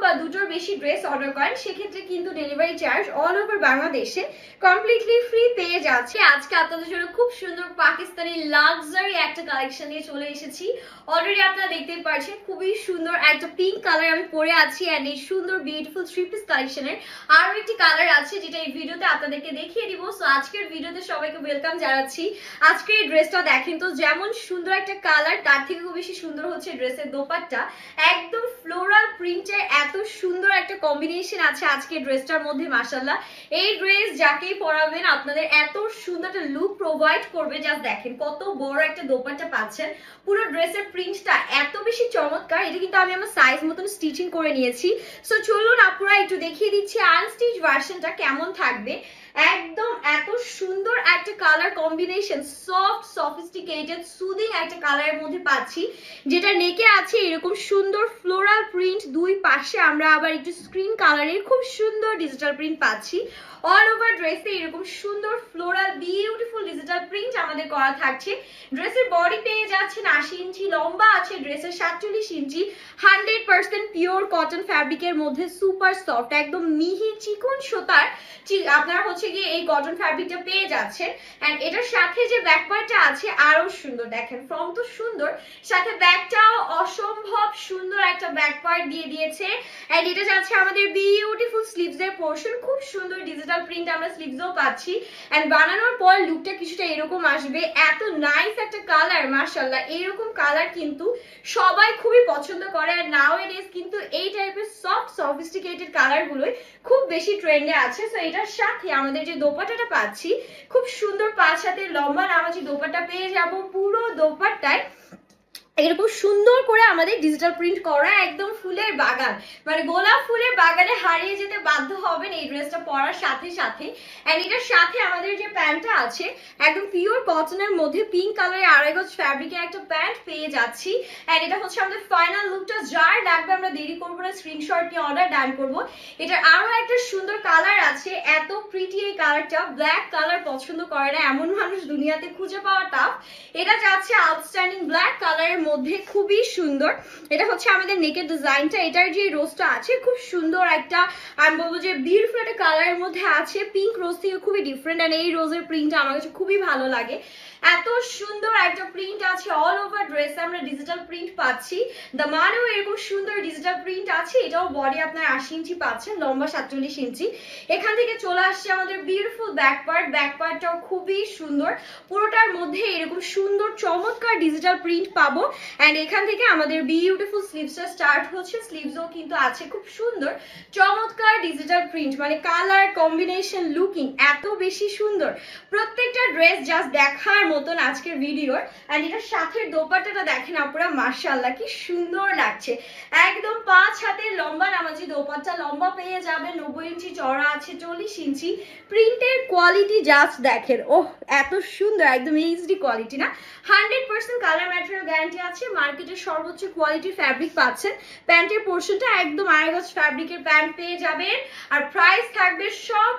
বা দুটোর বেশি ড্রেস অর্ডার করেন সেক্ষেত্রে কিন্তু ডেলিভারি চার্জ অল ওভার বাংলাদেশে কমপ্লিটলি ফ্রি পেয়ে যাচ্ছে। আজকে আপনাদের জন্য খুব সুন্দর পাকিস্তানি লাক্সারি একটা কালেকশন নিয়ে চলে এসেছি। অলরেডি আপনারা দেখতেই পাচ্ছেন খুবই সুন্দর একটা পিঙ্ক কালার আমি পরে আছি, এন্ড এই সুন্দর বিউটিফুল থ্রি পিস কালেকশনের আরো একটি কালার আছে যেটা এই ভিডিওতে আপনাদেরকে দেখিয়ে দিব। সো আজকের ভিডিওতে সবাইকে ওয়েলকাম জানাচ্ছি। আজকের এই ড্রেসটা দেখেন তো, যেমন সুন্দর একটা কালার তার থেকে খুব বেশি সুন্দর হচ্ছে ড্রেসের দোপাট্টা। একদম ফ্লোরাল প্রিন্টের এত সুন্দর একটা কম্বিনেশন আছে আজকের ড্রেসটার মধ্যে। মাশাআল্লাহ, এই ড্রেস যাকেই পরাবেন আপনাদের এত সুন্দর একটা লুক প্রোভাইড করবে। জাস্ট দেখেন কত বড় একটা দোপাট্টা পাচ্ছেন। পুরো ড্রেসের প্রিন্টটা এত বেশি চমৎকার। এটা কিন্তু আমি আমার সাইজ মতন স্টিচিং করে নিয়েছি। সো চলুন আপুরা একটু দেখিয়ে দিচ্ছি আনস্টিচ ভার্সনটা কেমন থাকবে। একদম এত সুন্দর একটা colour combination, soft sophisticated soothing একটা কালারের মধ্যে পাচ্ছি, যেটা নেকে আছে এরকম সুন্দর ফ্লোরাল প্রিন্ট। দুই পাশে আমরা আবার একটু স্ক্রিন কালারের খুব সুন্দর ডিজিটাল প্রিন্ট পাচ্ছি। অল ওভার ড্রেসে এরকম সুন্দর ফ্লোরাল বিউটিফুল ডিজিটাল প্রিন্ট আমাদের করা থাকছে। ড্রেসের বডি পেয়ে যাচ্ছেন 80 ইঞ্চি, লম্বা আছে ড্রেসের 47 ইঞ্চি। 100% পিওর কটন ফ্যাব্রিকের মধ্যে সুপার সফট একদম মিহি চিকন সুতার আপনারা হচ্ছে গিয়ে এই কটন ফ্যাব্রিকটা পেয়ে যাচ্ছেন। এন্ড এটার সাথে যে ব্যাক পার্টটা আছে আরো সুন্দর, দেখেন ফ্রন্ট তো সুন্দর, সাথে ব্যাকটাও অসম্ভব সুন্দর একটা ব্যাক পার্ট দিয়ে দিয়েছে। এন্ড এটা যাচ্ছে আমাদের বিউটিফুল স্লিভস এর পোর্শন, খুব সুন্দর ডিজিটাল প্রিন্ট আমরা স্লিভসও পাচ্ছি। এন্ড বানানোর পর লুকটা কিছুটা এরকম আসবে। এত নাইস একটা কালার, মাশাআল্লাহ এরকম কালার কিন্তু সবাই খুবই পছন্দ করে। আর নাও এট ইজ কিন্তু এই টাইপের সফট সফিস্টিকেটেড কালার গুলোই খুব বেশি ট্রেন্ডে আছে। সো এটার সাথে আমাদের যে দোপাট্টাটা পাচ্ছি খুব সুন্দর 5 হাতের লম্বা নামাজি দোপাট্টা পেয়ে যাব। পুরো দোপাট্টায় এরকম সুন্দর করে আমাদের ডিজিটাল প্রিন্ট করা, একদম ফুলের বাগান, মানে গোলাপ ফুলের বাগানে হারিয়ে যেতে বাধ্য হবেন এই ড্রেসটা পরার সাথে সাথে। এন্ড এটার সাথে আমাদের যে প্যান্টটা আছে একদম পিওর কটনের মধ্যে পিঙ্ক কালারের আড়াই গজ ফ্যাব্রিকের একটা প্যান্ট পেয়ে যাচ্ছি। এন্ড এটা হচ্ছে আমাদের ফাইনাল লুকটা। যার লাগবে আমরা দেরি করবো না, স্ক্রিনশট নিয়ে অর্ডার ডান করবো। এটার আরো একটা সুন্দর কালার আছে, এত প্রিটি এই কালারটা। ব্ল্যাক কালার পছন্দ করে না এমন মানুষ দুনিয়াতে খুঁজে পাওয়া টাফ। এটা যাচ্ছে আউটস্ট্যান্ডিং ব্ল্যাক কালারের মধ্যে, খুবই সুন্দর। এটা হচ্ছে আমাদের নেকের ডিজাইনটা। এটার যে রোজটা আছে খুব সুন্দর একটা, আমি বলবো যে বিউটিফুল একটা কালারের মধ্যে আছে, পিঙ্ক রোজ থেকে খুবই ডিফারেন্ট। এন্ড এই রোজের প্রিন্টটা আমার কাছে খুবই ভালো লাগে। এত সুন্দর একটা প্রিন্ট আছে অল ওভার ড্রেসে, আমরা ডিজিটাল প্রিন্ট পাচ্ছি। দামানেও এরকম সুন্দর ডিজিটাল প্রিন্ট আছে। এটাও বডি আপনার 80 ইঞ্চি পাচ্ছেন, লম্বা 47 ইঞ্চি। এখান থেকে চলে আসছে আমাদের বিউটিফুল ব্যাক পার্ট। ব্যাক পার্টটাও খুবই সুন্দর, পুরোটার মধ্যে এরকম সুন্দর চমৎকার ডিজিটাল প্রিন্ট পাবো। এন্ড এখান থেকে আমাদের বিউটিফুল স্লিভসটা স্টার্ট হচ্ছে। স্লিভসও কিন্তু আছে খুব সুন্দর চমৎকার ডিজিটাল প্রিন্ট, মানে কালার কম্বিনেশন লুকিং এত বেশি সুন্দর। প্রত্যেকটা ড্রেস জাস্ট দেখার মতন আজকের ভিডিওর। এন্ড এটার সাথে দোপাট্টাটা দেখেন আপনারা, মাশাআল্লাহ কি সুন্দর লাগছে। একদম 5 হাতের লম্বা নামাজি দোপাট্টা, লম্বা পেয়ে যাবে 90 ইঞ্চি, চড়া আছে 40 ইঞ্চি। প্রিন্টের কোয়ালিটি জাস্ট দেখেন, ওহ এত সুন্দর, একদম এইচডি কোয়ালিটি না। 100% কালার ম্যাটেরিয়াল গ্যারান্টি আছে। মার্কেটের সর্বোচ্চ কোয়ালিটি ফ্যাব্রিক পাচ্ছেন। প্যান্টের পোর্শনটা একদম আড়াই গজ ফ্যাব্রিকের প্যান্ট পেয়ে যাবেন। আর প্রাইস থাকবে সব